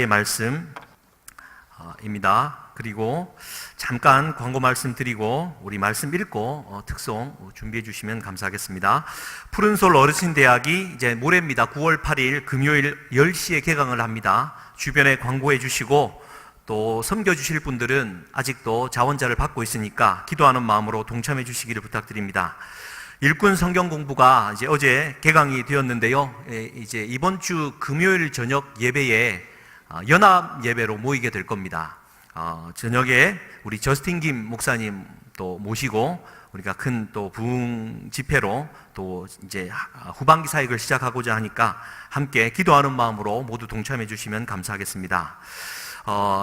말씀입니다. 그리고 잠깐 광고 말씀 드리고 우리 말씀 읽고 특송 준비해 주시면 감사하겠습니다. 푸른솔 어르신대학이 이제 모레입니다. 9월 8일 금요일 10시에 개강을 합니다. 주변에 광고해 주시고 또 섬겨 주실 분들은 아직도 자원자를 받고 있으니까 기도하는 마음으로 동참해 주시기를 부탁드립니다. 일꾼 성경 공부가 이제 어제 개강이 되었는데요. 이제 이번 주 금요일 저녁 예배에 연합 예배로 모이게 될 겁니다. 저녁에 우리 저스틴 김 목사님 또 모시고 우리가 큰 또 부흥 집회로 또 이제 후반기 사역을 시작하고자 하니까 함께 기도하는 마음으로 모두 동참해 주시면 감사하겠습니다.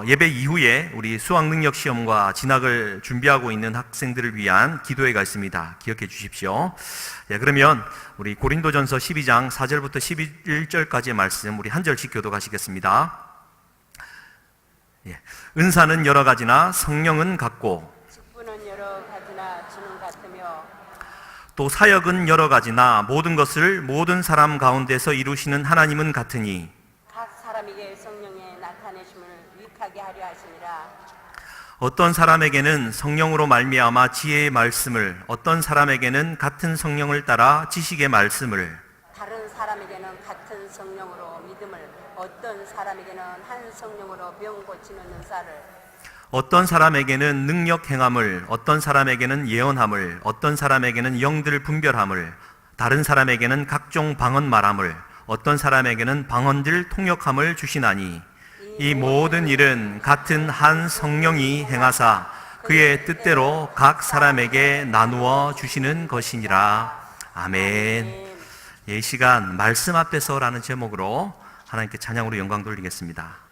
예배 이후에 우리 수학 능력 시험과 진학을 준비하고 있는 학생들을 위한 기도회가 있습니다. 기억해 주십시오. 그러면 우리 고린도전서 12장 4절부터 11절까지의 말씀 우리 한 절씩 교독하시겠습니다. 은사는 여러 가지나 성령은 같고 직분은 여러 가지나 주는 같으며 또 사역은 여러 가지나 모든 것을 모든 사람 가운데서 이루시는 하나님은 같으니 각 사람에게 성령의 나타내심을 유익하게 하려 하시니라. 어떤 사람에게는 성령으로 말미암아 지혜의 말씀을, 어떤 사람에게는 같은 성령을 따라 지식의 말씀을, 다른 사람에게는 같은 성령으로 믿음을, 어떤 사람에게는 한 성령으로 병 고치는 은사를, 어떤 사람에게는 능력 행함을, 어떤 사람에게는 예언함을, 어떤 사람에게는 영들 분별함을, 다른 사람에게는 각종 방언 말함을, 어떤 사람에게는 방언들 통역함을 주시나니 이 모든 일은 같은 한 성령이 행하사 그의 뜻대로 각 사람에게 나누어 주시는 것이니라. 아멘. 이 시간 말씀 앞에서라는 제목으로 하나님께 찬양으로 영광 돌리겠습니다.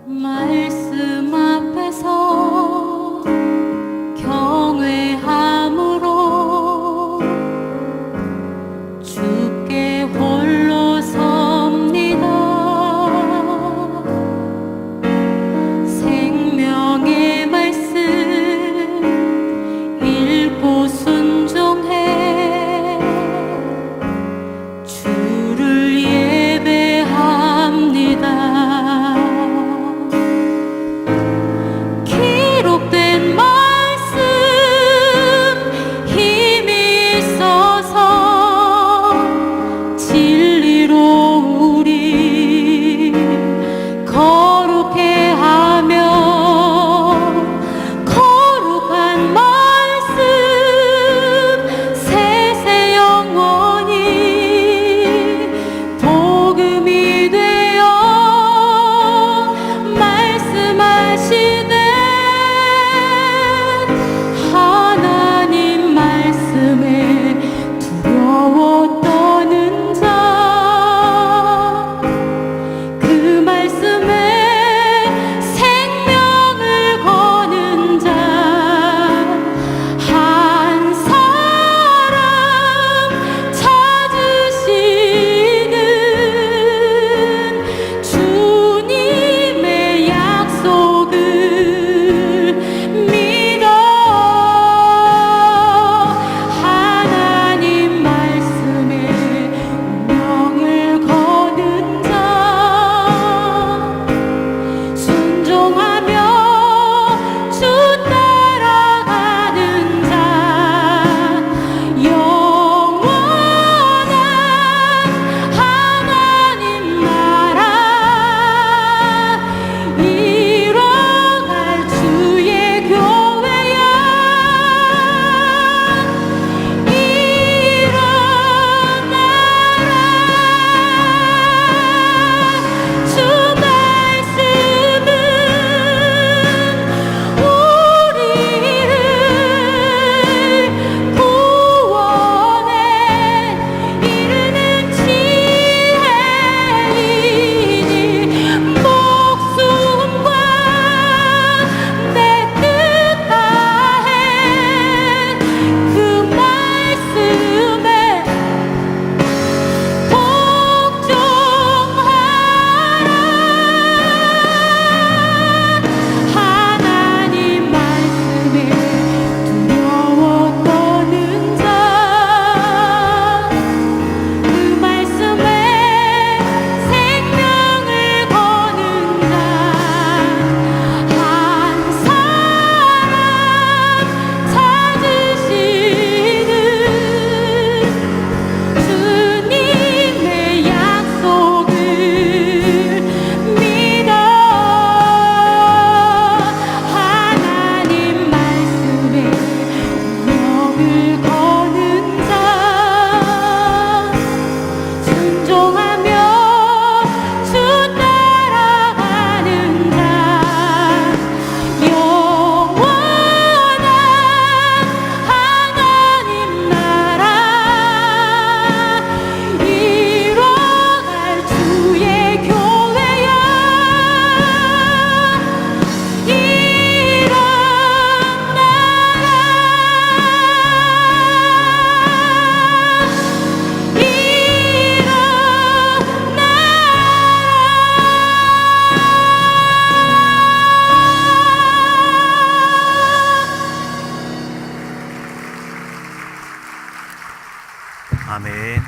말씀 앞에서 아멘.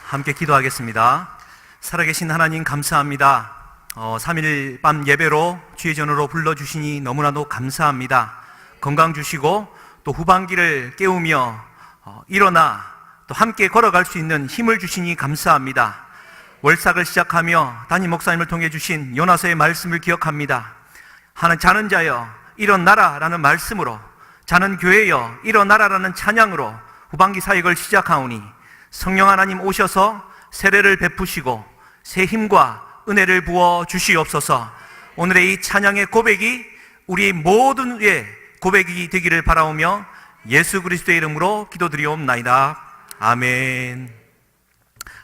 함께 기도하겠습니다. 살아계신 하나님 감사합니다. 3일 밤 예배로 주의 전으로 불러주시니 너무나도 감사합니다. 건강 주시고 또 후반기를 깨우며 일어나 또 함께 걸어갈 수 있는 힘을 주시니 감사합니다. 월삭을 시작하며 담임 목사님을 통해 주신 요나서의 말씀을 기억합니다. 하는 자는 자여 일어나라라는 말씀으로, 자는 교회여 일어나라라는 찬양으로 후반기 사역을 시작하오니 성령 하나님 오셔서 세례를 베푸시고 새 힘과 은혜를 부어 주시옵소서. 오늘의 이 찬양의 고백이 우리 모든 의 고백이 되기를 바라오며 예수 그리스도의 이름으로 기도드리옵나이다. 아멘.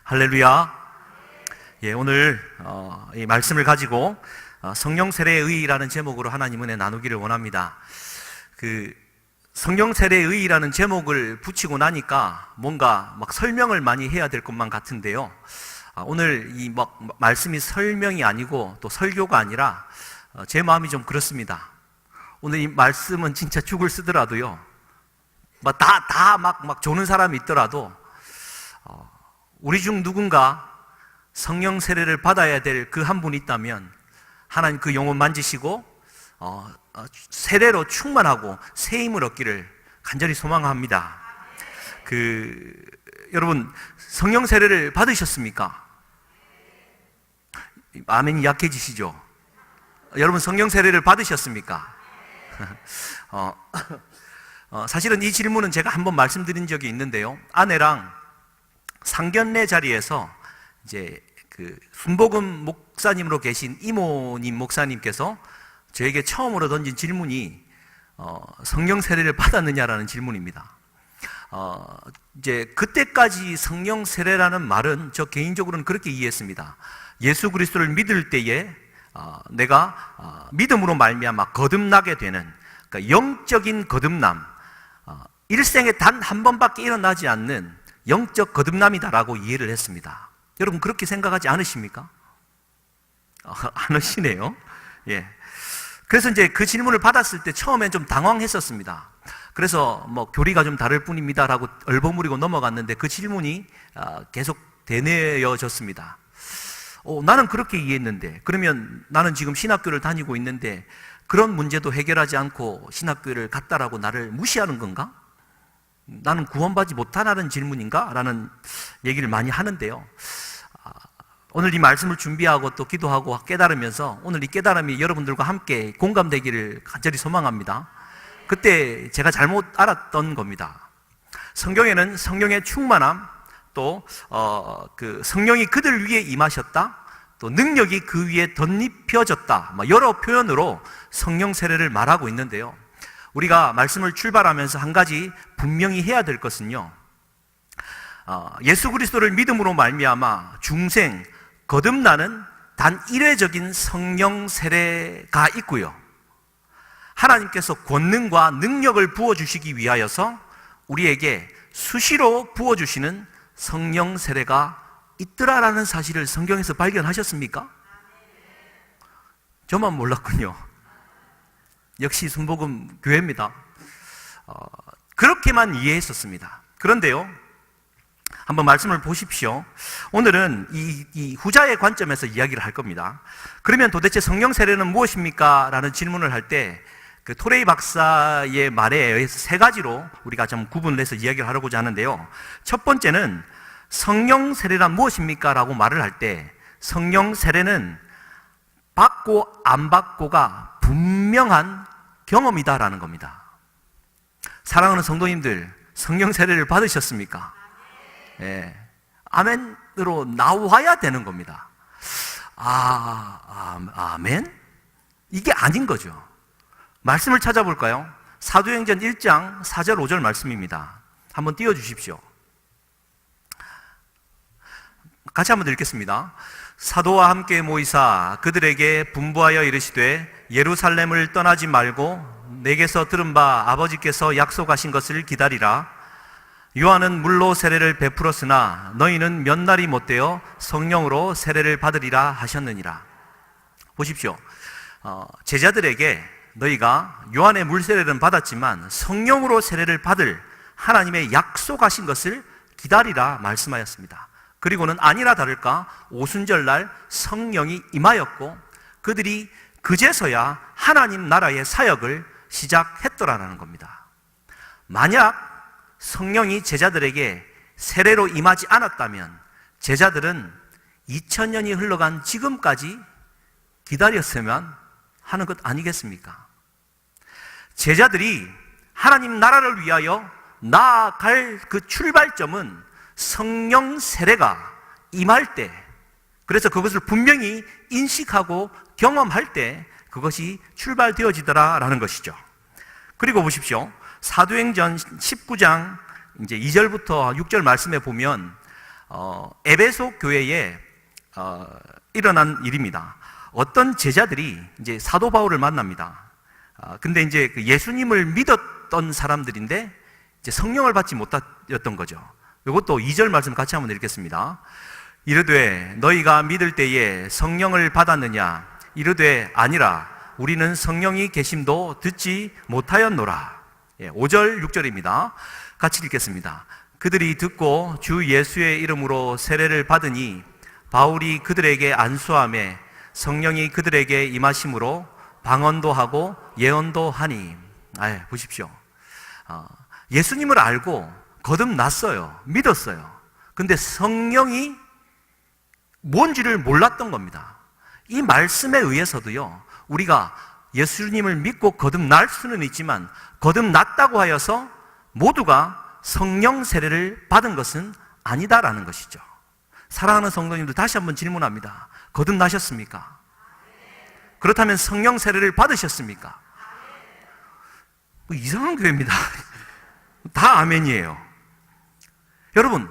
할렐루야. 오늘 이 말씀을 가지고 성령 세례의 의의라는 제목으로 하나님 은혜 나누기를 원합니다. 성령 세례의 의의라는 제목을 붙이고 나니까 뭔가 막 설명을 많이 해야 될 것만 같은데요. 오늘 이 말씀이 설명이 아니고 또 설교가 아니라 제 마음이 좀 그렇습니다. 오늘 이 말씀은 진짜 죽을 쓰더라도요, 막 조는 사람이 있더라도 우리 중 누군가 성령 세례를 받아야 될 그 한 분이 있다면 하나님 그 영혼 만지시고 세례로 충만하고 새 힘을 얻기를 간절히 소망합니다. 여러분 성령 세례를 받으셨습니까? 아멘이 약해지시죠? 여러분 성령 세례를 받으셨습니까? 사실은 이 질문은 제가 한번 말씀드린 적이 있는데요. 아내랑 상견례 자리에서 이제 순복음 목사님으로 계신 이모님 목사님께서 저에게 처음으로 던진 질문이 성령 세례를 받았느냐라는 질문입니다. 이제 그때까지 성령 세례라는 말은 저 개인적으로는 그렇게 이해했습니다. 예수 그리스도를 믿을 때에 내가 믿음으로 말미암아 거듭나게 되는, 그러니까 영적인 거듭남, 일생에 단 한 번밖에 일어나지 않는 영적 거듭남이다라고 이해를 했습니다. 여러분 그렇게 생각하지 않으십니까? 안 하시네요. 예. 그래서 이제 그 질문을 받았을 때 처음엔 좀 당황했었습니다. 그래서 교리가 좀 다를 뿐입니다라고 얼버무리고 넘어갔는데 그 질문이 계속 되뇌어졌습니다. 나는 그렇게 이해했는데, 그러면 나는 지금 신학교를 다니고 있는데 그런 문제도 해결하지 않고 신학교를 갔다라고 나를 무시하는 건가? 나는 구원받지 못하라는 질문인가? 라는 얘기를 많이 하는데요. 오늘 이 말씀을 준비하고 또 기도하고 깨달으면서 오늘 이 깨달음이 여러분들과 함께 공감되기를 간절히 소망합니다. 그때 제가 잘못 알았던 겁니다. 성경에는 성령의 충만함, 또 성령이 그들 위에 임하셨다, 또 능력이 그 위에 덧입혀졌다, 여러 표현으로 성령 세례를 말하고 있는데요. 우리가 말씀을 출발하면서 한 가지 분명히 해야 될 것은요, 예수 그리스도를 믿음으로 말미암아 중생 거듭나는 단 일회적인 성령 세례가 있고요, 하나님께서 권능과 능력을 부어주시기 위하여서 우리에게 수시로 부어주시는 성령 세례가 있더라라는 사실을 성경에서 발견하셨습니까? 저만 몰랐군요. 역시 순복음 교회입니다. 그렇게만 이해했었습니다. 그런데요, 한번 말씀을 보십시오. 오늘은 이 후자의 관점에서 이야기를 할 겁니다. 그러면 도대체 성령 세례는 무엇입니까? 라는 질문을 할 때 토레이 박사의 말에 의해서 세 가지로 우리가 좀 구분을 해서 이야기를 하려고자 하는데요. 첫 번째는 성령 세례란 무엇입니까? 라고 말을 할 때 성령 세례는 받고 안 받고가 분명한 경험이다라는 겁니다. 사랑하는 성도님들, 성령 세례를 받으셨습니까? 예. 아멘으로 나와야 되는 겁니다. 아멘? 이게 아닌 거죠. 말씀을 찾아볼까요? 사도행전 1장 4절 5절 말씀입니다. 한번 띄워주십시오. 같이 한번 읽겠습니다. 사도와 함께 모이사 그들에게 분부하여 이르시되 예루살렘을 떠나지 말고 내게서 들은 바 아버지께서 약속하신 것을 기다리라. 요한은 물로 세례를 베풀었으나 너희는 몇 날이 못되어 성령으로 세례를 받으리라 하셨느니라. 보십시오. 제자들에게 너희가 요한의 물 세례는 받았지만 성령으로 세례를 받을 하나님의 약속하신 것을 기다리라 말씀하였습니다. 그리고는 아니라 다를까 오순절날 성령이 임하였고 그들이 그제서야 하나님 나라의 사역을 시작했더라라는 겁니다. 만약 성령이 제자들에게 세례로 임하지 않았다면 제자들은 2000년이 흘러간 지금까지 기다렸으면 하는 것 아니겠습니까? 제자들이 하나님 나라를 위하여 나아갈 그 출발점은 성령 세례가 임할 때, 그래서 그것을 분명히 인식하고 경험할 때 그것이 출발되어지더라라는 것이죠. 그리고 보십시오. 사도행전 19장 이제 2절부터 6절 말씀에 보면 에베소 교회에 일어난 일입니다. 어떤 제자들이 이제 사도 바울을 만납니다. 근데 이제 그 예수님을 믿었던 사람들인데 이제 성령을 받지 못했던 거죠. 이것도 2절 말씀 같이 한번 읽겠습니다. 이르되 너희가 믿을 때에 성령을 받았느냐? 이르되 아니라 우리는 성령이 계심도 듣지 못하였노라. 5절 6절입니다. 같이 읽겠습니다. 그들이 듣고 주 예수의 이름으로 세례를 받으니 바울이 그들에게 안수하매 성령이 그들에게 임하심으로 방언도 하고 예언도 하니. 보십시오. 예수님을 알고 거듭났어요. 믿었어요. 근데 성령이 뭔지를 몰랐던 겁니다. 이 말씀에 의해서도요, 우리가 예수님을 믿고 거듭날 수는 있지만 거듭났다고 하여서 모두가 성령 세례를 받은 것은 아니다라는 것이죠. 사랑하는 성도님들, 다시 한번 질문합니다. 거듭나셨습니까? 그렇다면 성령 세례를 받으셨습니까? 이상한 교회입니다. 다 아멘이에요. 여러분,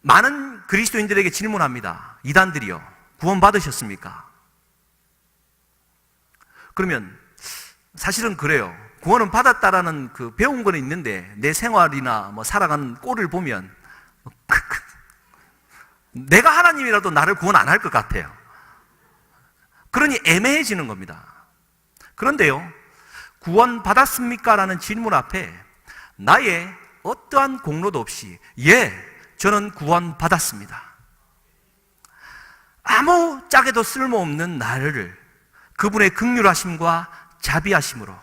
많은 그리스도인들에게 질문합니다. 이단들이요, 구원 받으셨습니까? 그러면 사실은 그래요. 구원은 받았다라는 그 배운 거는 있는데 내 생활이나 뭐 살아가는 꼴을 보면 내가 하나님이라도 나를 구원 안 할 것 같아요. 그러니 애매해지는 겁니다. 그런데요, 구원 받았습니까? 라는 질문 앞에 나의 어떠한 공로도 없이 저는 구원 받았습니다. 아무 짝에도 쓸모없는 나를 그분의 긍휼하심과 자비하심으로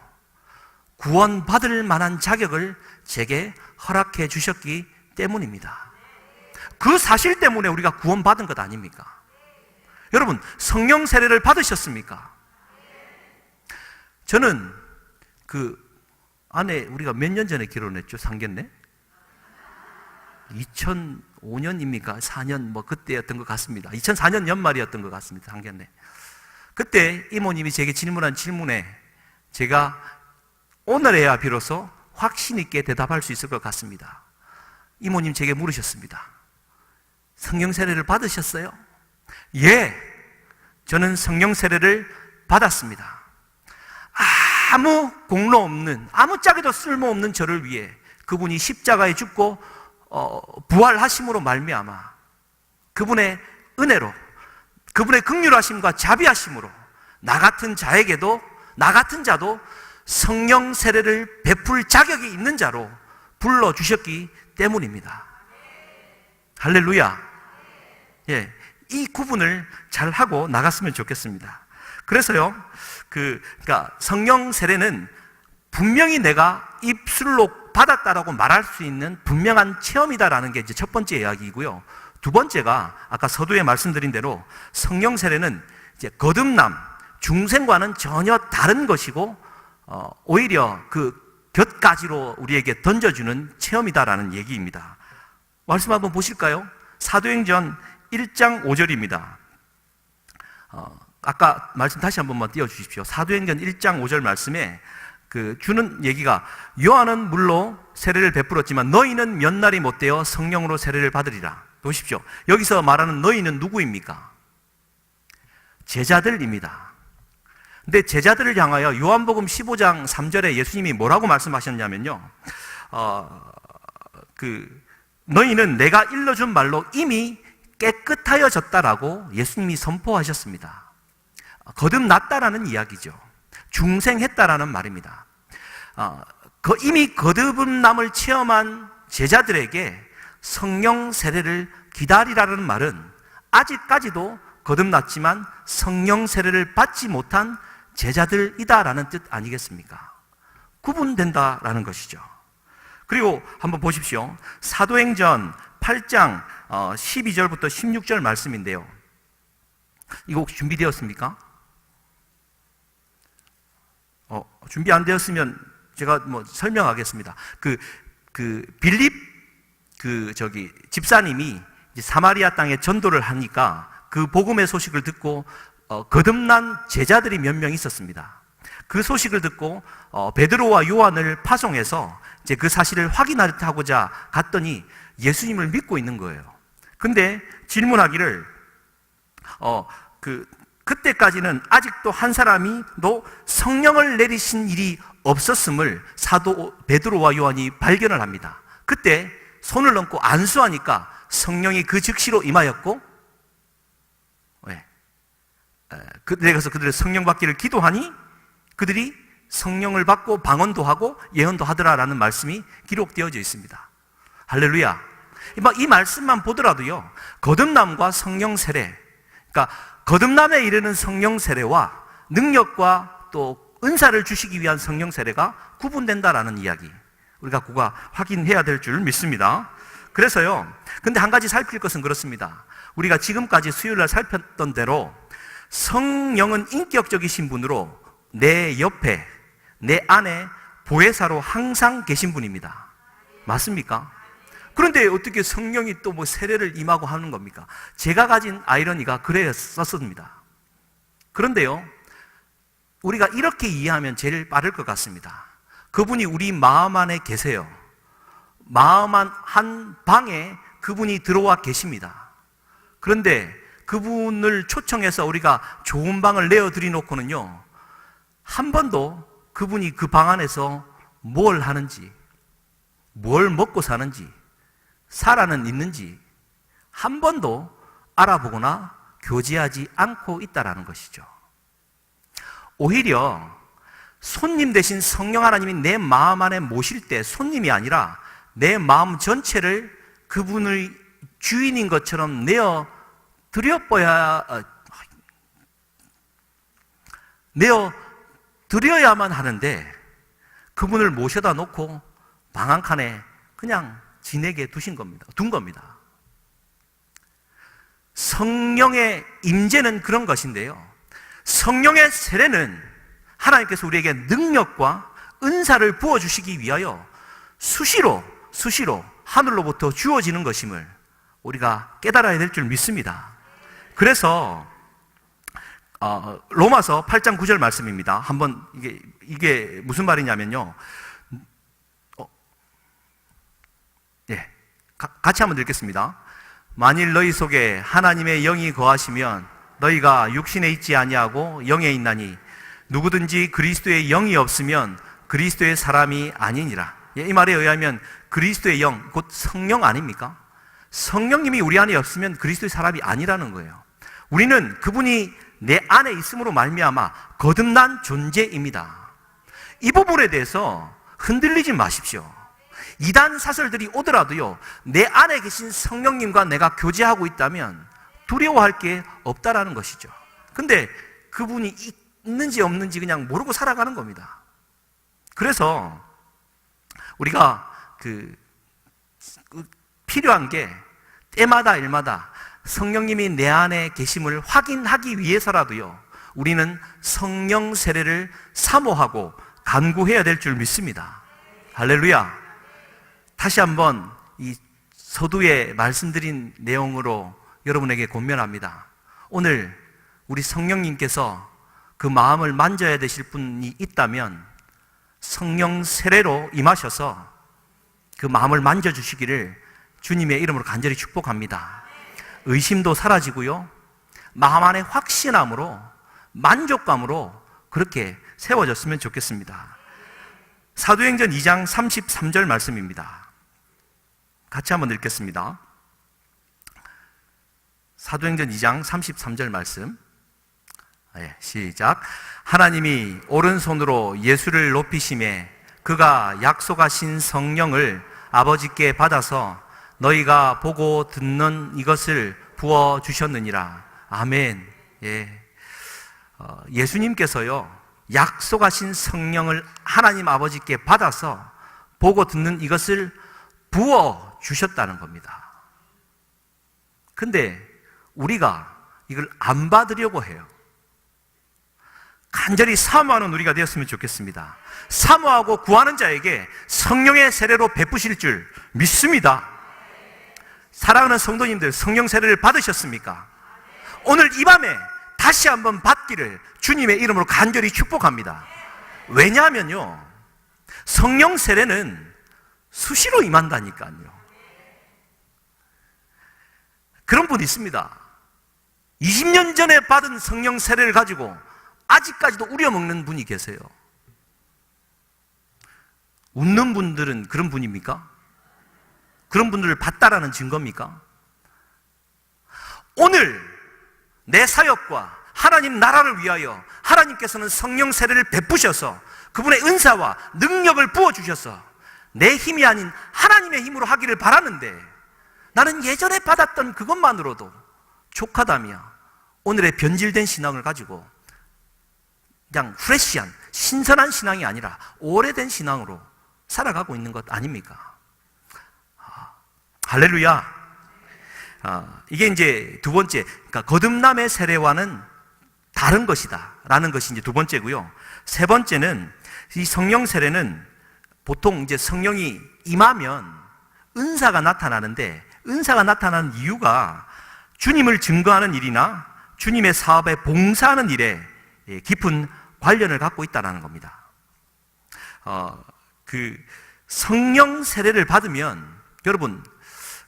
구원받을 만한 자격을 제게 허락해 주셨기 때문입니다. 그 사실 때문에 우리가 구원받은 것 아닙니까? 여러분, 성령 세례를 받으셨습니까? 저는 그 아내, 우리가 몇 년 전에 결혼했죠? 상견례? 2005년입니까? 4년 뭐 그때였던 것 같습니다. 2004년 연말이었던 것 같습니다. 상견례. 그때 이모님이 제게 질문한 질문에 제가 오늘에야 비로소 확신 있게 대답할 수 있을 것 같습니다. 이모님 제게 물으셨습니다. 성령 세례를 받으셨어요? 저는 성령 세례를 받았습니다. 아무 공로 없는, 아무 짝에도 쓸모없는 저를 위해 그분이 십자가에 죽고 부활하심으로 말미암아 그분의 은혜로, 그분의 긍휼하심과 자비하심으로 나 같은 자도 성령 세례를 베풀 자격이 있는 자로 불러주셨기 때문입니다. 할렐루야. 이 구분을 잘 하고 나갔으면 좋겠습니다. 그래서요, 그러니까 성령 세례는 분명히 내가 입술로 받았다라고 말할 수 있는 분명한 체험이다라는 게 이제 첫 번째 이야기이고요. 두 번째가 아까 서두에 말씀드린 대로 성령 세례는 이제 거듭남, 중생과는 전혀 다른 것이고 오히려 그 곁가지로 우리에게 던져주는 체험이다라는 얘기입니다. 말씀 한번 보실까요? 사도행전 1장 5절입니다. 아까 말씀 다시 한 번만 띄워주십시오. 사도행전 1장 5절 말씀에 주는 얘기가 요한은 물로 세례를 베풀었지만 너희는 몇 날이 못되어 성령으로 세례를 받으리라. 보십시오. 여기서 말하는 너희는 누구입니까? 제자들입니다. 근데 제자들을 향하여 요한복음 15장 3절에 예수님이 뭐라고 말씀하셨냐면요, 너희는 내가 일러준 말로 이미 깨끗하여졌다라고 예수님이 선포하셨습니다. 거듭났다라는 이야기죠. 중생했다라는 말입니다. 이미 거듭남을 체험한 제자들에게 성령 세례를 기다리라는 말은 아직까지도 거듭났지만 성령 세례를 받지 못한 제자들이다라는 뜻 아니겠습니까? 구분된다라는 것이죠. 그리고 한번 보십시오. 사도행전 8장 12절부터 16절 말씀인데요. 이거 혹시 준비되었습니까? 준비 안 되었으면 제가 설명하겠습니다. 빌립 집사님이 이제 사마리아 땅에 전도를 하니까 그 복음의 소식을 듣고 거듭난 제자들이 몇 명 있었습니다. 그 소식을 듣고 베드로와 요한을 파송해서 이제 그 사실을 확인하고자 갔더니 예수님을 믿고 있는 거예요. 근데 질문하기를 그때까지는 아직도 한 사람이도 성령을 내리신 일이 없었음을 사도 베드로와 요한이 발견을 합니다. 그때 손을 얹고 안수하니까 성령이 그 즉시로 임하였고, 그래서 그들의 성령 받기를 기도하니 그들이 성령을 받고 방언도 하고 예언도 하더라라는 말씀이 기록되어져 있습니다. 할렐루야. 이 말씀만 보더라도요, 거듭남과 성령 세례, 그러니까 거듭남에 이르는 성령 세례와 능력과 또 은사를 주시기 위한 성령 세례가 구분된다라는 이야기, 우리가 그거 확인해야 될 줄 믿습니다. 그래서요, 근데 한 가지 살필 것은 그렇습니다. 우리가 지금까지 수요일날 살폈던 대로 성령은 인격적이신 분으로 내 옆에, 내 안에 보혜사로 항상 계신 분입니다. 맞습니까? 그런데 어떻게 성령이 또 세례를 임하고 하는 겁니까? 제가 가진 아이러니가 그래 썼습니다. 그런데요, 우리가 이렇게 이해하면 제일 빠를 것 같습니다. 그분이 우리 마음 안에 계세요. 마음 한 방에 그분이 들어와 계십니다. 그런데 그분을 초청해서 우리가 좋은 방을 내어드리 놓고는요, 한 번도 그분이 그 방 안에서 뭘 하는지, 뭘 먹고 사는지, 살아는 있는지 한 번도 알아보거나 교제하지 않고 있다라는 것이죠. 오히려 손님 대신 성령 하나님이 내 마음 안에 모실 때 손님이 아니라 내 마음 전체를 그분의 주인인 것처럼 내어 드려야만 하는데 그분을 모셔다 놓고 방 한 칸에 그냥 지내게 둔 겁니다. 성령의 임재는 그런 것인데요, 성령의 세례는 하나님께서 우리에게 능력과 은사를 부어주시기 위하여 수시로 하늘로부터 주어지는 것임을 우리가 깨달아야 될 줄 믿습니다. 그래서 로마서 8장 9절 말씀입니다. 한번 이게 무슨 말이냐면요, 같이 한번 읽겠습니다. 만일 너희 속에 하나님의 영이 거하시면 너희가 육신에 있지 아니하고 영에 있나니 누구든지 그리스도의 영이 없으면 그리스도의 사람이 아니니라. 이 말에 의하면 그리스도의 영, 곧 성령 아닙니까? 성령님이 우리 안에 없으면 그리스도의 사람이 아니라는 거예요. 우리는 그분이 내 안에 있음으로 말미암아 거듭난 존재입니다. 이 부분에 대해서 흔들리지 마십시오. 이단 사설들이 오더라도요, 내 안에 계신 성령님과 내가 교제하고 있다면 두려워할 게 없다라는 것이죠. 근데 그분이 있는지 없는지 그냥 모르고 살아가는 겁니다. 그래서 우리가 필요한 게 때마다 일마다 성령님이 내 안에 계심을 확인하기 위해서라도요, 우리는 성령 세례를 사모하고 간구해야 될 줄 믿습니다. 할렐루야. 다시 한번 이 서두에 말씀드린 내용으로 여러분에게 권면합니다. 오늘 우리 성령님께서 그 마음을 만져야 되실 분이 있다면 성령 세례로 임하셔서 그 마음을 만져주시기를 주님의 이름으로 간절히 축복합니다. 의심도 사라지고요, 마음 안에 확신함으로, 만족감으로 그렇게 세워졌으면 좋겠습니다. 사도행전 2장 33절 말씀입니다. 같이 한번 읽겠습니다. 사도행전 2장 33절 말씀. 시작. 하나님이 오른손으로 예수를 높이심에 그가 약속하신 성령을 아버지께 받아서 너희가 보고 듣는 이것을 부어 주셨느니라. 아멘. 예. 예수님께서요, 약속하신 성령을 하나님 아버지께 받아서 보고 듣는 이것을 부어 주셨다는 겁니다. 근데 우리가 이걸 안 받으려고 해요. 간절히 사모하는 우리가 되었으면 좋겠습니다. 사모하고 구하는 자에게 성령의 세례로 베푸실 줄 믿습니다. 사랑하는 성도님들, 성령 세례를 받으셨습니까? 오늘 이 밤에 다시 한번 받기를 주님의 이름으로 간절히 축복합니다. 왜냐하면요, 성령 세례는 수시로 임한다니까요. 그런 분이 있습니다. 20년 전에 받은 성령 세례를 가지고 아직까지도 우려먹는 분이 계세요. 웃는 분들은 그런 분입니까? 그런 분들을 봤다라는 증거입니까? 오늘 내 사역과 하나님 나라를 위하여 하나님께서는 성령 세례를 베푸셔서 그분의 은사와 능력을 부어주셔서 내 힘이 아닌 하나님의 힘으로 하기를 바라는데, 나는 예전에 받았던 그것만으로도 족하다며 오늘의 변질된 신앙을 가지고 그냥 프레시한 신선한 신앙이 아니라 오래된 신앙으로 살아가고 있는 것 아닙니까? 할렐루야. 이게 이제 두 번째, 그러니까 거듭남의 세례와는 다른 것이다 라는 것이 이제 두 번째고요. 세 번째는 이 성령 세례는 보통 이제 성령이 임하면 은사가 나타나는데, 은사가 나타나는 이유가 주님을 증거하는 일이나 주님의 사업에 봉사하는 일에 깊은 관련을 갖고 있다는 겁니다. 그 성령 세례를 받으면, 여러분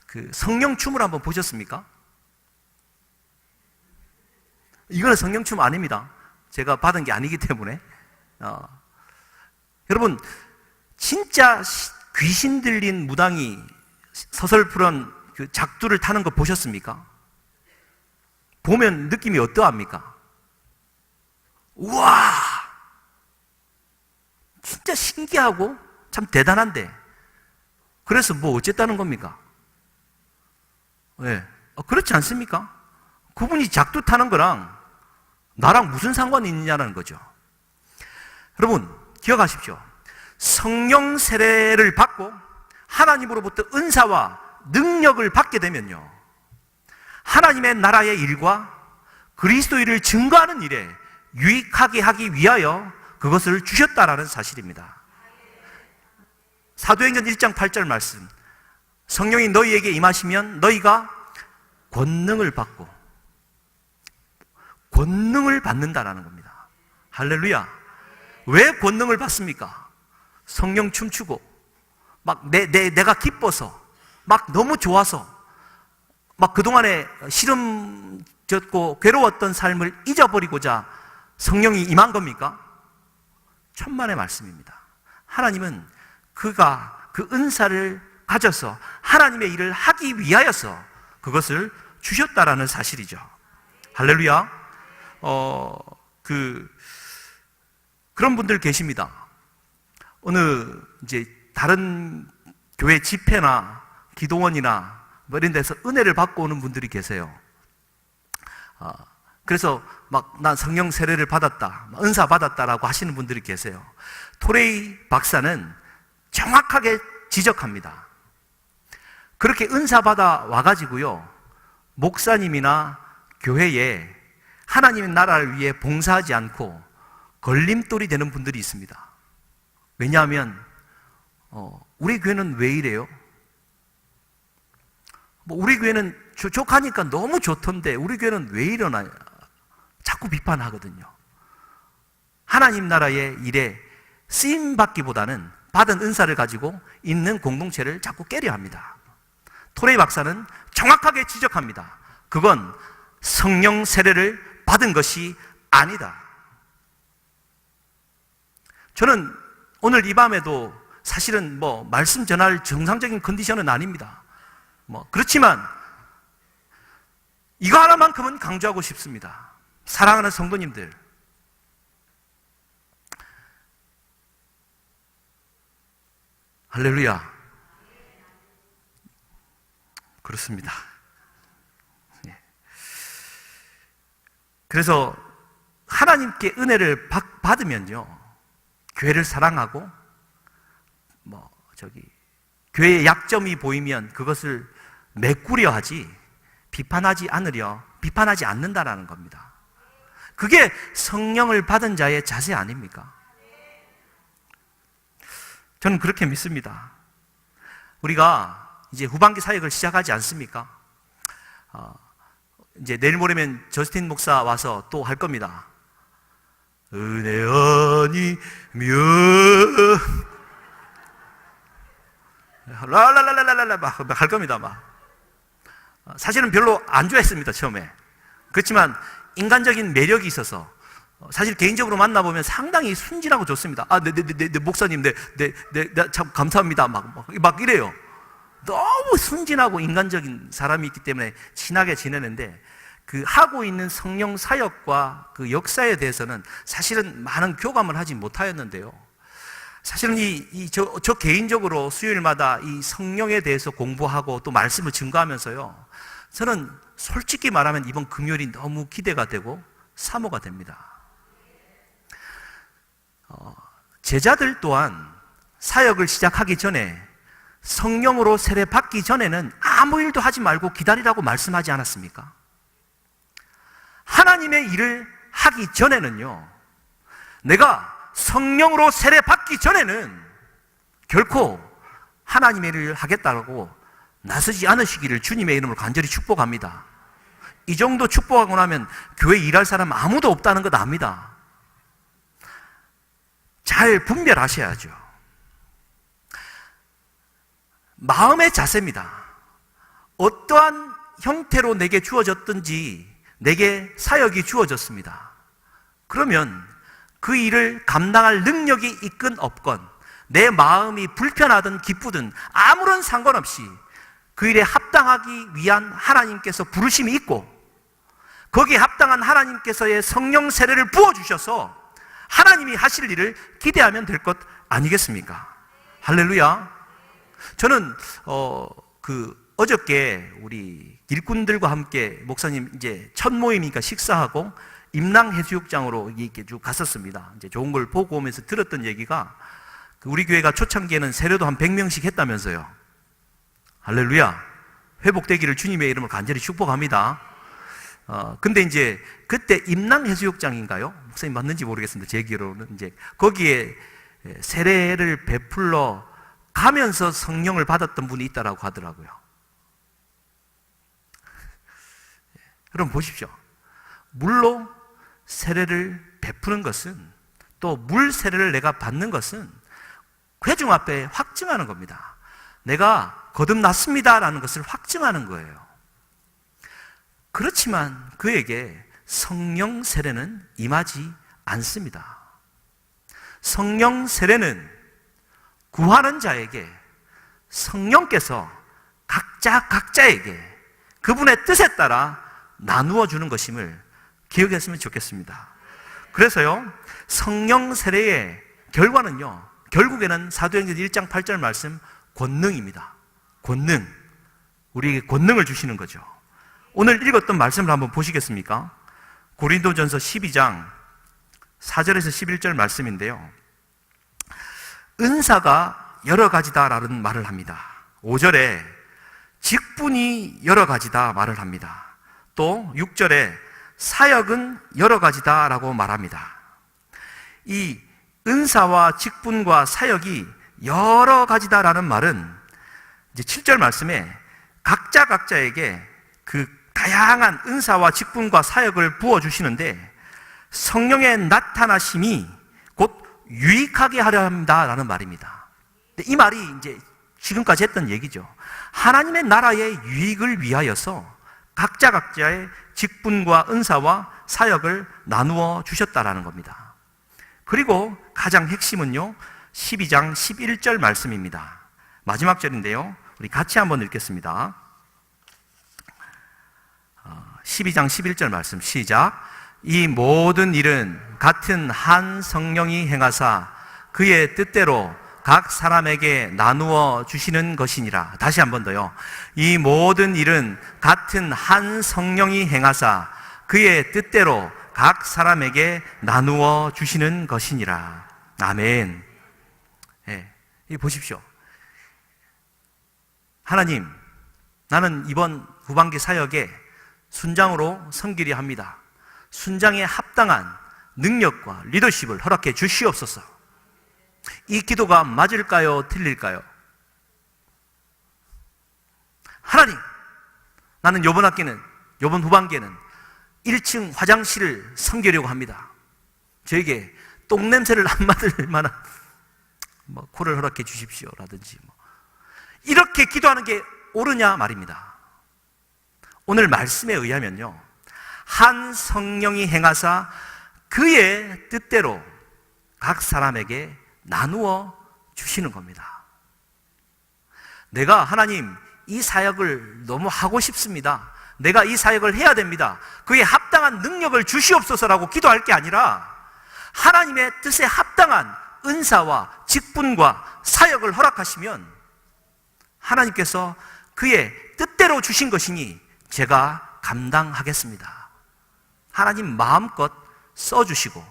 그 성령 춤을 한번 보셨습니까? 이거는 성령 춤 아닙니다. 제가 받은 게 아니기 때문에. 여러분 진짜 귀신 들린 무당이 서슬프런 그 작두를 타는 거 보셨습니까? 보면 느낌이 어떠합니까? 우와! 진짜 신기하고 참 대단한데, 그래서 뭐 어쨌다는 겁니까? 네. 그렇지 않습니까? 그분이 작두 타는 거랑 나랑 무슨 상관이 있느냐는 거죠. 여러분 기억하십시오. 성령 세례를 받고 하나님으로부터 은사와 능력을 받게 되면요, 하나님의 나라의 일과 그리스도인을 증거하는 일에 유익하게 하기 위하여 그것을 주셨다라는 사실입니다. 사도행전 1장 8절 말씀, 성령이 너희에게 임하시면 너희가 권능을 받고, 권능을 받는다라는 겁니다. 할렐루야. 왜 권능을 받습니까? 성령 춤추고 막 내가 기뻐서, 막 너무 좋아서, 막 그동안에 시름졌고 괴로웠던 삶을 잊어버리고자 성령이 임한 겁니까? 천만의 말씀입니다. 하나님은 그가 그 은사를 가져서 하나님의 일을 하기 위하여서 그것을 주셨다라는 사실이죠. 할렐루야. 그런 분들 계십니다. 어느 이제 다른 교회 집회나 기도원이나 뭐 이런 데서 은혜를 받고 오는 분들이 계세요. 그래서 막 난 성령 세례를 받았다, 은사 받았다라고 하시는 분들이 계세요. 토레이 박사는 정확하게 지적합니다. 그렇게 은사 받아 와가지고요, 목사님이나 교회에 하나님의 나라를 위해 봉사하지 않고 걸림돌이 되는 분들이 있습니다. 왜냐하면 우리 교회는 왜 이래요? 뭐 우리 교회는 족하니까 너무 좋던데 우리 교회는 왜 이러나 자꾸 비판하거든요. 하나님 나라의 일에 쓰임 받기보다는 받은 은사를 가지고 있는 공동체를 자꾸 깨려 합니다. 토레이 박사는 정확하게 지적합니다. 그건 성령 세례를 받은 것이 아니다. 저는 오늘 이 밤에도 사실은 뭐 말씀 전할 정상적인 컨디션은 아닙니다. 그렇지만 이거 하나만큼은 강조하고 싶습니다. 사랑하는 성도님들, 할렐루야. 그렇습니다. 예. 그래서 하나님께 은혜를 받으면요, 교회를 사랑하고 교회의 약점이 보이면 그것을 메꾸려 하지 비판하지 않는다라는 겁니다. 그게 성령을 받은 자의 자세 아닙니까? 저는 그렇게 믿습니다. 우리가 이제 후반기 사역을 시작하지 않습니까? 이제 내일 모레면 저스틴 목사 와서 또 할 겁니다. 은혜 아니면 라라라라라라 막 할 겁니다. 막 사실은 별로 안 좋아했습니다, 처음에. 그렇지만 인간적인 매력이 있어서 사실 개인적으로 만나보면 상당히 순진하고 좋습니다. 네, 목사님, 참 감사합니다. 막 이래요. 너무 순진하고 인간적인 사람이 있기 때문에 친하게 지내는데, 그 하고 있는 성령 사역과 그 역사에 대해서는 사실은 많은 교감을 하지 못하였는데요. 사실은 저 개인적으로 수요일마다 이 성령에 대해서 공부하고 또 말씀을 증거하면서요, 저는 솔직히 말하면 이번 금요일이 너무 기대가 되고 사모가 됩니다. 제자들 또한 사역을 시작하기 전에 성령으로 세례 받기 전에는 아무 일도 하지 말고 기다리라고 말씀하지 않았습니까? 하나님의 일을 하기 전에는요, 내가 성령으로 세례 받기 전에는 결코 하나님의 일을 하겠다고 나서지 않으시기를 주님의 이름으로 간절히 축복합니다. 이 정도 축복하고 나면 교회 일할 사람 아무도 없다는 것 압니다. 잘 분별하셔야죠. 마음의 자세입니다. 어떠한 형태로 내게 주어졌든지 내게 사역이 주어졌습니다. 그러면 그 일을 감당할 능력이 있건 없건, 내 마음이 불편하든 기쁘든 아무런 상관없이 그 일에 합당하기 위한 하나님께서 부르심이 있고, 거기에 합당한 하나님께서의 성령 세례를 부어주셔서 하나님이 하실 일을 기대하면 될 것 아니겠습니까? 할렐루야. 저는 어저께 우리 일꾼들과 함께 목사님 이제 첫 모임이니까 식사하고 임랑해수욕장으로 이렇게 쭉 갔었습니다. 이제 좋은 걸 보고 오면서 들었던 얘기가, 우리 교회가 초창기에는 세례도 한 100명씩 했다면서요. 할렐루야. 회복되기를 주님의 이름으로 간절히 축복합니다. 근데 이제 그때 임랑해수욕장인가요? 목사님 맞는지 모르겠습니다. 제 기로는 이제 거기에 세례를 베풀러 가면서 성령을 받았던 분이 있다라고 하더라고요. 여러분 보십시오. 물로 세례를 베푸는 것은, 또 물 세례를 내가 받는 것은 회중 앞에 확증하는 겁니다. 내가 거듭났습니다라는 것을 확증하는 거예요. 그렇지만 그에게 성령 세례는 임하지 않습니다. 성령 세례는 구하는 자에게 성령께서 각자에게 그분의 뜻에 따라 나누어 주는 것임을 기억했으면 좋겠습니다. 그래서요, 성령 세례의 결과는요, 결국에는 사도행전 1장 8절 말씀, 권능입니다. 권능. 우리에게 권능을 주시는 거죠. 오늘 읽었던 말씀을 한번 보시겠습니까? 고린도전서 12장 4절에서 11절 말씀인데요, 은사가 여러 가지다라는 말을 합니다. 5절에 직분이 여러 가지다 말을 합니다. 또 6절에 사역은 여러 가지다라고 말합니다. 이 은사와 직분과 사역이 여러 가지다라는 말은 이제 7절 말씀에 각자에게 그 다양한 은사와 직분과 사역을 부어주시는데, 성령의 나타나심이 곧 유익하게 하려 합니다라는 말입니다. 이 말이 이제 지금까지 했던 얘기죠. 하나님의 나라의 유익을 위하여서 각자의 직분과 은사와 사역을 나누어 주셨다라는 겁니다. 그리고 가장 핵심은요, 12장 11절 말씀입니다. 마지막 절인데요, 우리 같이 한번 읽겠습니다. 12장 11절 말씀 시작. 이 모든 일은 같은 한 성령이 행하사 그의 뜻대로 각 사람에게 나누어 주시는 것이니라. 다시 한 번 더요. 이 모든 일은 같은 한 성령이 행하사 그의 뜻대로 각 사람에게 나누어 주시는 것이니라. 아멘. 예, 이 보십시오. 하나님, 나는 이번 후반기 사역에 순장으로 섬기려 합니다. 순장에 합당한 능력과 리더십을 허락해 주시옵소서. 이 기도가 맞을까요? 틀릴까요? 하나님, 나는 이번 후반기에는 1층 화장실을 섬기려고 합니다. 저에게 똥냄새를 안 맡을 만한 코를 허락해 주십시오라든지 이렇게 기도하는 게 옳으냐 말입니다. 오늘 말씀에 의하면요, 한 성령이 행하사 그의 뜻대로 각 사람에게 나누어 주시는 겁니다. 내가 하나님 이 사역을 너무 하고 싶습니다. 내가 이 사역을 해야 됩니다. 그에 합당한 능력을 주시옵소서라고 기도할 게 아니라 하나님의 뜻에 합당한 은사와 직분과 사역을 허락하시면 하나님께서 그의 뜻대로 주신 것이니 제가 감당하겠습니다. 하나님 마음껏 써주시고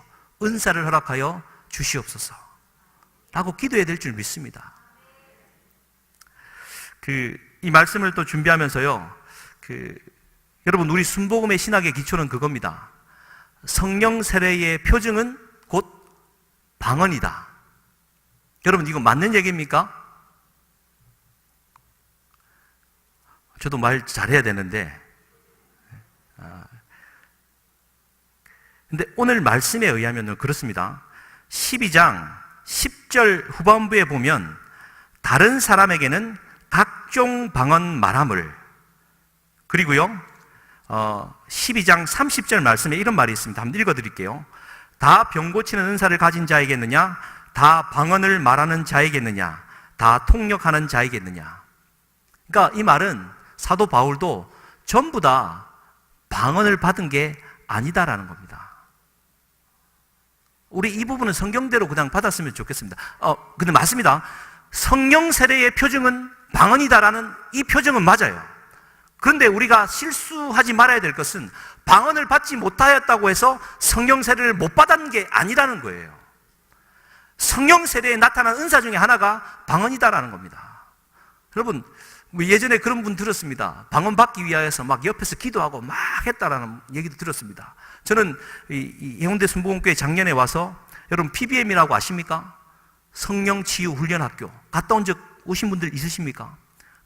은사를 허락하여 주시옵소서 라고 기도해야 될 줄 믿습니다. 이 말씀을 또 준비하면서요, 여러분, 우리 순복음의 신학의 기초는 그겁니다. 성령 세례의 표징은 곧 방언이다. 여러분, 이거 맞는 얘기입니까? 저도 말 잘해야 되는데, 근데 오늘 말씀에 의하면 그렇습니다. 12장 10절 후반부에 보면 다른 사람에게는 각종 방언 말함을, 그리고요 12장 30절 말씀에 이런 말이 있습니다. 한번 읽어드릴게요. 다 병 고치는 은사를 가진 자에겠느냐? 다 방언을 말하는 자에겠느냐? 다 통역하는 자에겠느냐? 그러니까 이 말은 사도 바울도 전부 다 방언을 받은 게 아니다라는 겁니다. 우리 이 부분은 성경대로 그냥 받았으면 좋겠습니다. 근데 맞습니다. 성령 세례의 표징은 방언이다라는 이 표징은 맞아요. 그런데 우리가 실수하지 말아야 될 것은 방언을 받지 못하였다고 해서 성령 세례를 못 받은 게 아니라는 거예요. 성령 세례에 나타난 은사 중에 하나가 방언이다라는 겁니다. 여러분, 예전에 그런 분 들었습니다. 방언 받기 위하여서 막 옆에서 기도하고 막 했다라는 얘기도 들었습니다. 저는 이 해운대 순복음교회 작년에 와서, 여러분 PBM이라고 아십니까? 성령 치유 훈련 학교 갔다 온 적 오신 분들 있으십니까?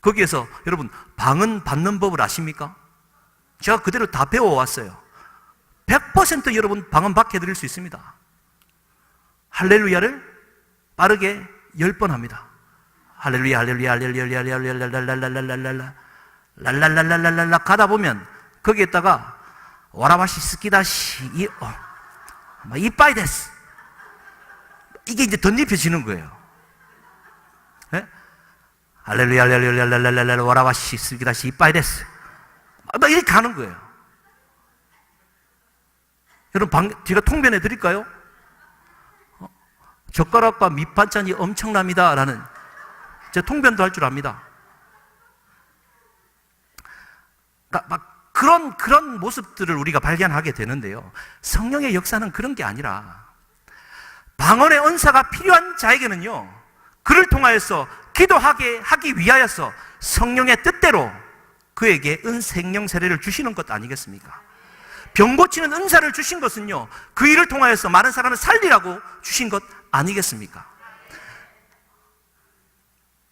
거기에서 여러분 방언 받는 법을 아십니까? 제가 그대로 다 배워왔어요. 100% 여러분 방언 받게 해드릴 수 있습니다. 할렐루야를 빠르게 10번 합니다. 할렐루야 할렐루야 할렐루야 할렐루야 랄랄랄랄랄랄랄랄랄랄랄랄라 가다 보면 거기에다가 와라바시 스키다시 이빠이 데스, 이게 이제 덧입혀지는 거예요. 네? 할렐루야 할렐루야 할렐루야 와라바시 스키다시 이빠이 데스, 막 이렇게 가는 거예요. 여러분 제가 통변해 드릴까요? 젓가락과 밑반찬이 엄청납니다 라는, 제가 통변도 할 줄 압니다. 그러니까 막 그런 모습들을 우리가 발견하게 되는데요, 성령의 역사는 그런 게 아니라 방언의 은사가 필요한 자에게는요, 그를 통하여서 기도하게 하기 위하여서 성령의 뜻대로 그에게 생명 세례를 주시는 것 아니겠습니까? 병 고치는 은사를 주신 것은요, 그 일을 통하여서 많은 사람을 살리라고 주신 것 아니겠습니까?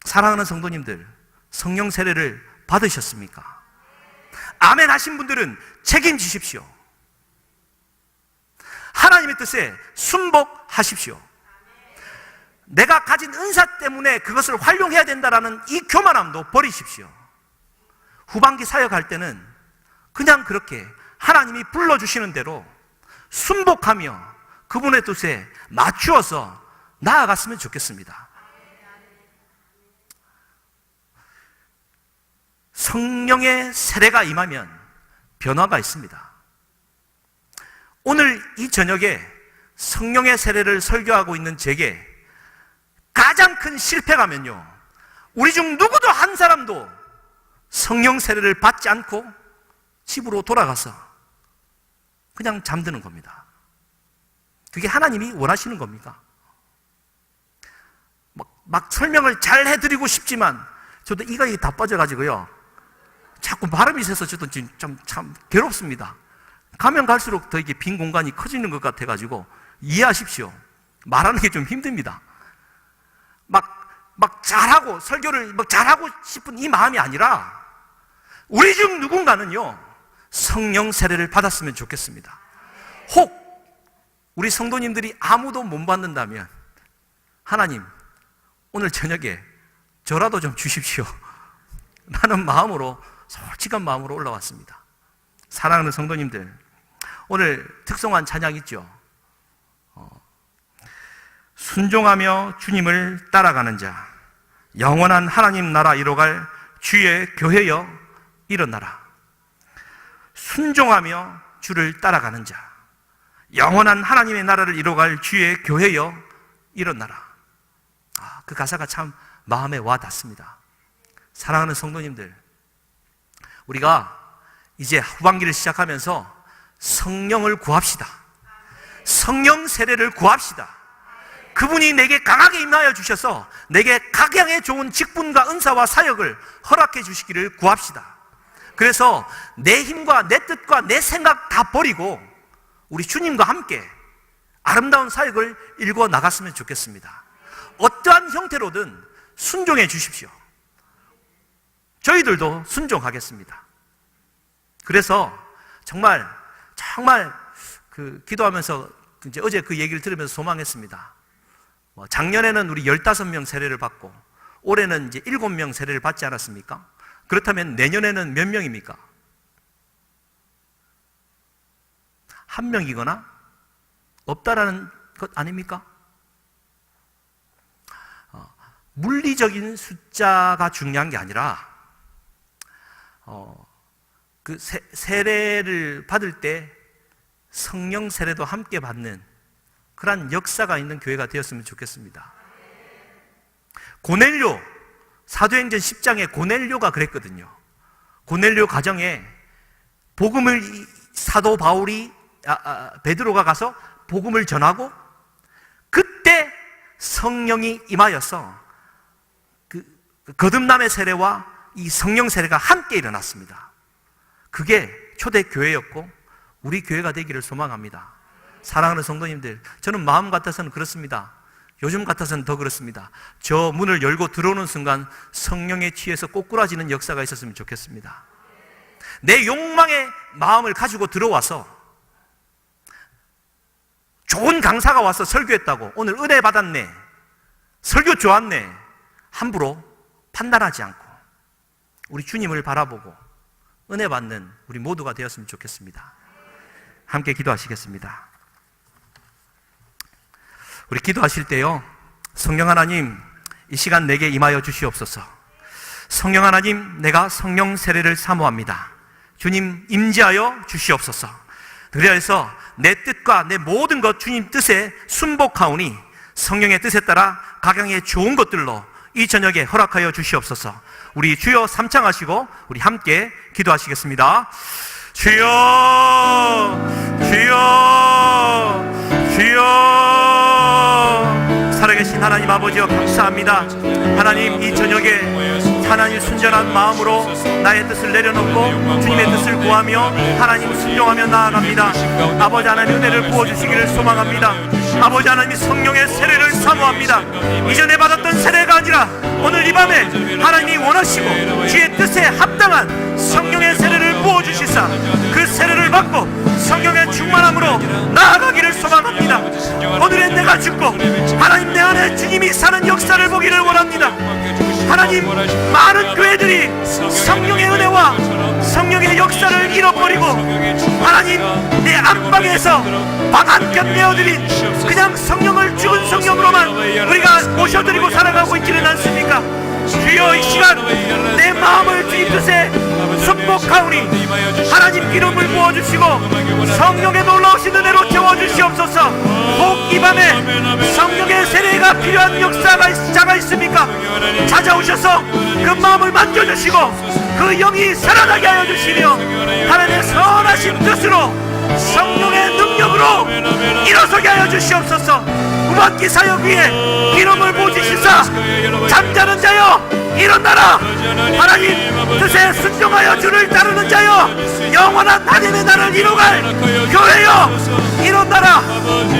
사랑하는 성도님들, 성령 세례를 받으셨습니까? 아멘 하신 분들은 책임지십시오. 하나님의 뜻에 순복하십시오. 내가 가진 은사 때문에 그것을 활용해야 된다라는 이 교만함도 버리십시오. 후반기 사역할 때는 그냥 그렇게 하나님이 불러주시는 대로 순복하며 그분의 뜻에 맞추어서 나아갔으면 좋겠습니다. 성령의 세례가 임하면 변화가 있습니다. 오늘 이 저녁에 성령의 세례를 설교하고 있는 제게 가장 큰 실패가면요, 우리 중 누구도 한 사람도 성령 세례를 받지 않고 집으로 돌아가서 그냥 잠드는 겁니다. 그게 하나님이 원하시는 겁니까? 막 설명을 잘 해드리고 싶지만 저도 이가 다 빠져가지고요, 자꾸 발음이 세서 저도 지금 참 괴롭습니다. 가면 갈수록 더 이게 빈 공간이 커지는 것 같아가지고 이해하십시오. 말하는 게 좀 힘듭니다. 막 잘하고, 설교를 막 잘하고 싶은 이 마음이 아니라 우리 중 누군가는요, 성령 세례를 받았으면 좋겠습니다. 혹 우리 성도님들이 아무도 못 받는다면 하나님, 오늘 저녁에 저라도 좀 주십시오 라는 마음으로, 솔직한 마음으로 올라왔습니다. 사랑하는 성도님들, 오늘 특송한 찬양 있죠? 순종하며 주님을 따라가는 자, 영원한 하나님 나라 이뤄갈 주의 교회여 일어나라. 순종하며 주를 따라가는 자, 영원한 하나님의 나라를 이뤄갈 주의 교회여 일어나라. 그 가사가 참 마음에 와 닿습니다. 사랑하는 성도님들, 우리가 이제 후반기를 시작하면서 성령을 구합시다. 성령 세례를 구합시다. 그분이 내게 강하게 임하여 주셔서 내게 각양의 좋은 직분과 은사와 사역을 허락해 주시기를 구합시다. 그래서 내 힘과 내 뜻과 내 생각 다 버리고 우리 주님과 함께 아름다운 사역을 일궈 나갔으면 좋겠습니다. 어떠한 형태로든 순종해 주십시오. 저희들도 순종하겠습니다. 그래서 정말 기도하면서 이제 어제 그 얘기를 들으면서 소망했습니다. 작년에는 우리 15명 세례를 받고 올해는 이제 7명 세례를 받지 않았습니까? 그렇다면 내년에는 몇 명입니까? 1명이거나 없다라는 것 아닙니까? 물리적인 숫자가 중요한 게 아니라 그 세례를 받을 때 성령 세례도 함께 받는 그런 역사가 있는 교회가 되었으면 좋겠습니다. 고넬료, 사도행전 10장에 고넬료가 그랬거든요. 고넬료 가정에 복음을 사도 바울이 베드로가 가서 복음을 전하고 그때 성령이 임하여서 그 거듭남의 세례와 이 성령 세례가 함께 일어났습니다. 그게 초대 교회였고 우리 교회가 되기를 소망합니다. 사랑하는 성도님들, 저는 마음 같아서는 그렇습니다. 요즘 같아서는 더 그렇습니다. 저 문을 열고 들어오는 순간 성령에 취해서 꼬꾸라지는 역사가 있었으면 좋겠습니다. 내 욕망의 마음을 가지고 들어와서 좋은 강사가 와서 설교했다고 오늘 은혜 받았네, 설교 좋았네, 함부로 판단하지 않고 우리 주님을 바라보고 은혜 받는 우리 모두가 되었으면 좋겠습니다. 함께 기도하시겠습니다. 우리 기도하실 때요, 성령 하나님, 이 시간 내게 임하여 주시옵소서. 성령 하나님, 내가 성령 세례를 사모합니다. 주님 임재하여 주시옵소서. 그래서 내 뜻과 내 모든 것 주님 뜻에 순복하오니 성령의 뜻에 따라 각양의 좋은 것들로 이 저녁에 허락하여 주시옵소서. 우리 주여 삼창하시고 우리 함께 기도하시겠습니다. 주여, 주여, 주여. 살아계신 하나님 아버지여, 감사합니다. 하나님, 이 저녁에 하나님 순전한 마음으로 나의 뜻을 내려놓고 주님의 뜻을 구하며 하나님 순종하며 나아갑니다. 아버지 하나님, 은혜를 부어주시기를 소망합니다. 아버지 하나님, 성령의 세례를 사모합니다. 이전에 받았던 세례가 아니라 오늘 이 밤에 하나님이 원하시고 주의 뜻에 합당한 성령의 세례를 부어주시사 그 세례를 받고 성령의 충만함으로 나아가기를 소망합니다. 오늘은 내가 죽고 하나님 내 안에 주님이 사는 역사를 보기를 원합니다. 하나님, 많은 교회들이 성령의 은혜와 성령의 역사를 잃어버리고 하나님 내 안방에서 방한 곁내어드린 그냥 성령을 죽은 성령으로만 우리가 모셔드리고 살아가고 있지는 않습니까? 주여, 이 시간 내 마음을 주님 뜻에 순복하오니 하나님 기름을 부어주시고 성령의 놀라우신 은혜로 채워주시옵소서. 혹 이 밤에 성령의 세례가 필요한 역사가 있습니까? 찾아오셔서 그 마음을 만져주시고 그 영이 살아나게 하여 주시며 하나님의 선하신 뜻으로 성령의 능력으로 일어서게 하여 주시옵소서. 무방기 사역 위에 기름을 부으시사 잠자는 자여 일어나라. 하나님 뜻에 순종하여 주를 따르는 자여 영원한 하나님의 나라를 이루갈 교회여 일어나라.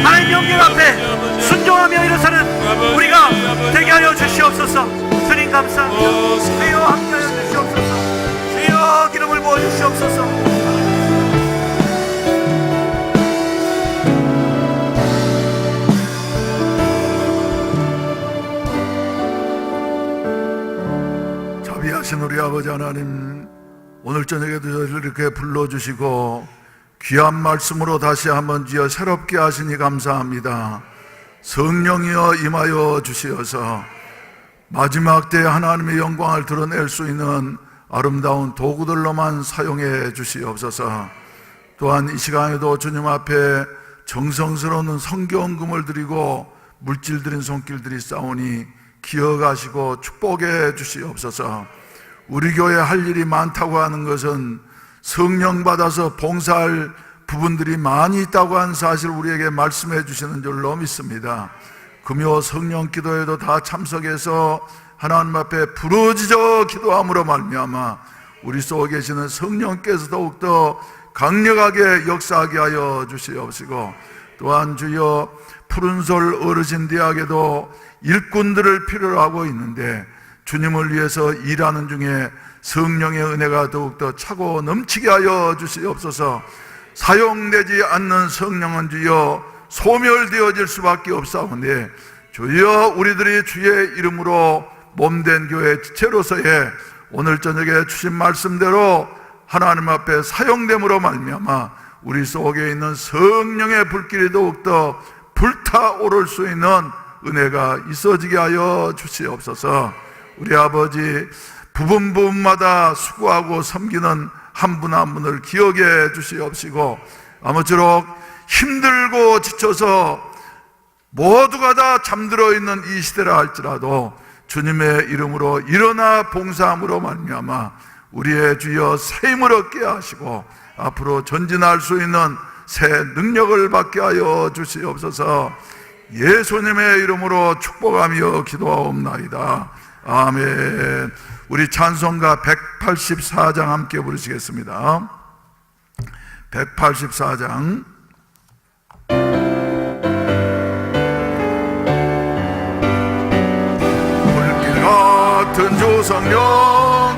하나님 영광 앞에 순종하며 일어서는 우리가 되게 하여 주시옵소서. 주님 감사합니다. 주여 함께하여 주시옵소서. 주여 기름을 부어주시옵소서. 자비하신 우리 아버지 하나님, 오늘 저녁에도 저희를 이렇게 불러주시고 귀한 말씀으로 다시 한번 주여 새롭게 하시니 감사합니다. 성령이여 임하여 주시어서 마지막 때에 하나님의 영광을 드러낼 수 있는 아름다운 도구들로만 사용해 주시옵소서. 또한 이 시간에도 주님 앞에 정성스러운 성경금을 드리고 물질 드린 손길들이 싸우니 기억하시고 축복해 주시옵소서. 우리 교회 할 일이 많다고 하는 것은 성령 받아서 봉사할 부분들이 많이 있다고 하는 사실 우리에게 말씀해 주시는 줄로 믿습니다. 금요 성령 기도에도 다 참석해서 하나님 앞에 부르짖어 기도함으로 말미암아 우리 속에 계시는 성령께서 더욱더 강력하게 역사하게 하여 주시옵시고, 또한 주여 푸른솔 어르신 대학에도 일꾼들을 필요로 하고 있는데 주님을 위해서 일하는 중에 성령의 은혜가 더욱더 차고 넘치게 하여 주시옵소서. 사용되지 않는 성령은 주여 소멸되어질 수밖에 없사오니 주여 우리들이 주의 이름으로 몸된 교회 지체로서의 오늘 저녁에 주신 말씀대로 하나님 앞에 사용됨으로 말미암아 우리 속에 있는 성령의 불길이 더욱더 불타오를 수 있는 은혜가 있어지게 하여 주시옵소서. 우리 아버지 부분마다 수고하고 섬기는 한 분 한 분을 기억해 주시옵시고, 아무쪼록 힘들고 지쳐서 모두가 다 잠들어 있는 이 시대라 할지라도 주님의 이름으로 일어나 봉사함으로 말미암아 우리의 주여 새 힘을 얻게 하시고 앞으로 전진할 수 있는 새 능력을 받게 하여 주시옵소서. 예수님의 이름으로 축복하며 기도하옵나이다. 아멘. 우리 찬송가 184장 함께 부르시겠습니다. 184장. 불길 같은 조성령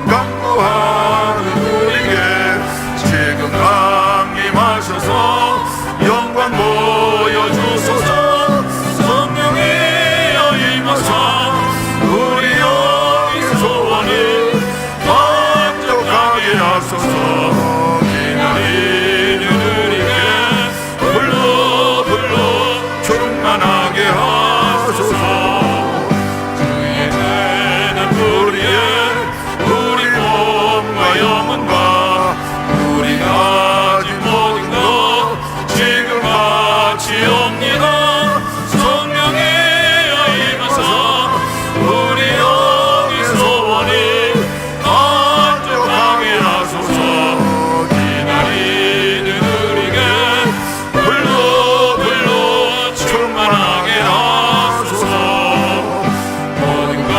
강구하는 우리에게 지금 강림하셔서 영광 보여주소서. 성령이여 임하사 우리 영의 소원을 만족하게 하소서. 기다리는 우리에게 불러 충만하게 하소서. 주의 되는 우리의 우리 몸과 영혼과 우리가 가진 모든 것 지금 같이 옵니다. 성령이여 임하사 우리 영의 소원을 만족하게 하소서. 기다리는 우리에게 불러 충만하게 하소서. 모든 것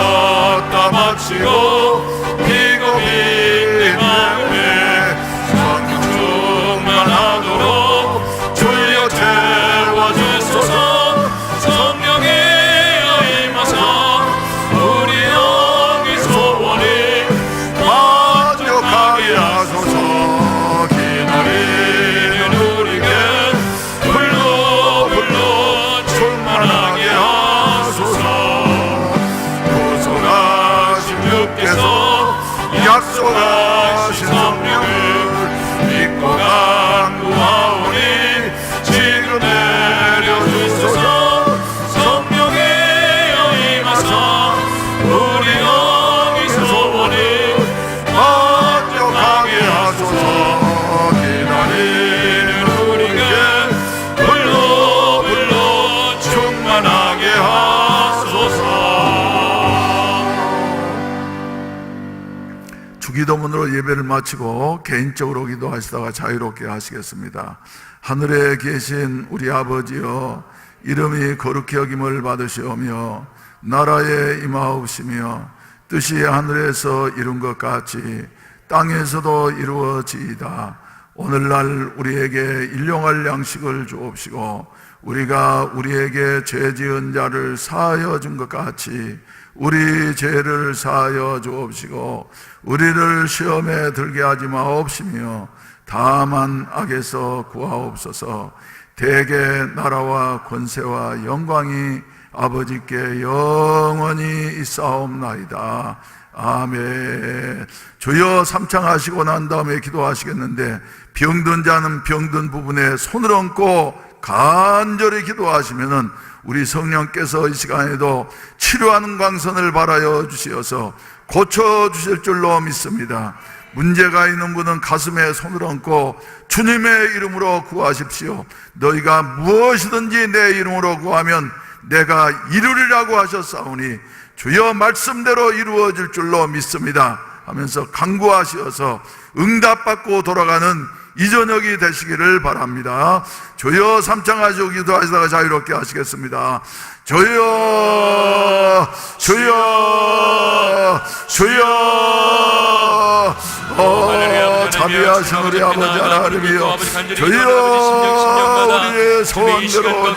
다 마치고 피고 빈내 마음에 성령 충만하도록 주여 태워주소서. 성령이여 임하사 우리 영의 소원을 만족하게 하소서. 기다리는 우리에게 불러 충만하게 하소서. 구속하신 주께서 약속하신 성령을 믿고 간구하오니 지금 내려주소서. 성령이여 임하사 우리 영의 소원을 만족하게 하소서. 기다리는 우리에게 불러 충만하게 하소서. 주기도문으로 예배를 마치고 개인적으로 기도하시다가 자유롭게 하시겠습니다. 하늘에 계신 우리 아버지여, 이름이 거룩히 여김을 받으시오며 나라에 임하옵시며 뜻이 하늘에서 이룬 것 같이 땅에서도 이루어지이다. 오늘날 우리에게 일용할 양식을 주옵시고 우리가 우리에게 죄 지은 자를 사하여 준 것 같이 우리 죄를 사하여 주옵시고 우리를 시험에 들게 하지 마옵시며 다만 악에서 구하옵소서. 대개 나라와 권세와 영광이 아버지께 영원히 있사옵나이다. 아멘. 주여 삼창하시고 난 다음에 기도하시겠는데 병든 자는 병든 부분에 손을 얹고 간절히 기도하시면은 우리 성령께서 이 시간에도 치료하는 광선을 발하여 주시어서 고쳐주실 줄로 믿습니다. 문제가 있는 분은 가슴에 손을 얹고 주님의 이름으로 구하십시오. 너희가 무엇이든지 내 이름으로 구하면 내가 이루리라고 하셨사오니 주여 말씀대로 이루어질 줄로 믿습니다 하면서 간구하시어서 응답받고 돌아가는 이 저녁이 되시기를 바랍니다. 주여 삼창하시고 기도하시다가 자유롭게 하시겠습니다. 주여 주여 주여 자비하신 우리 아버지 하나님이여, 주여 우리의 소원대로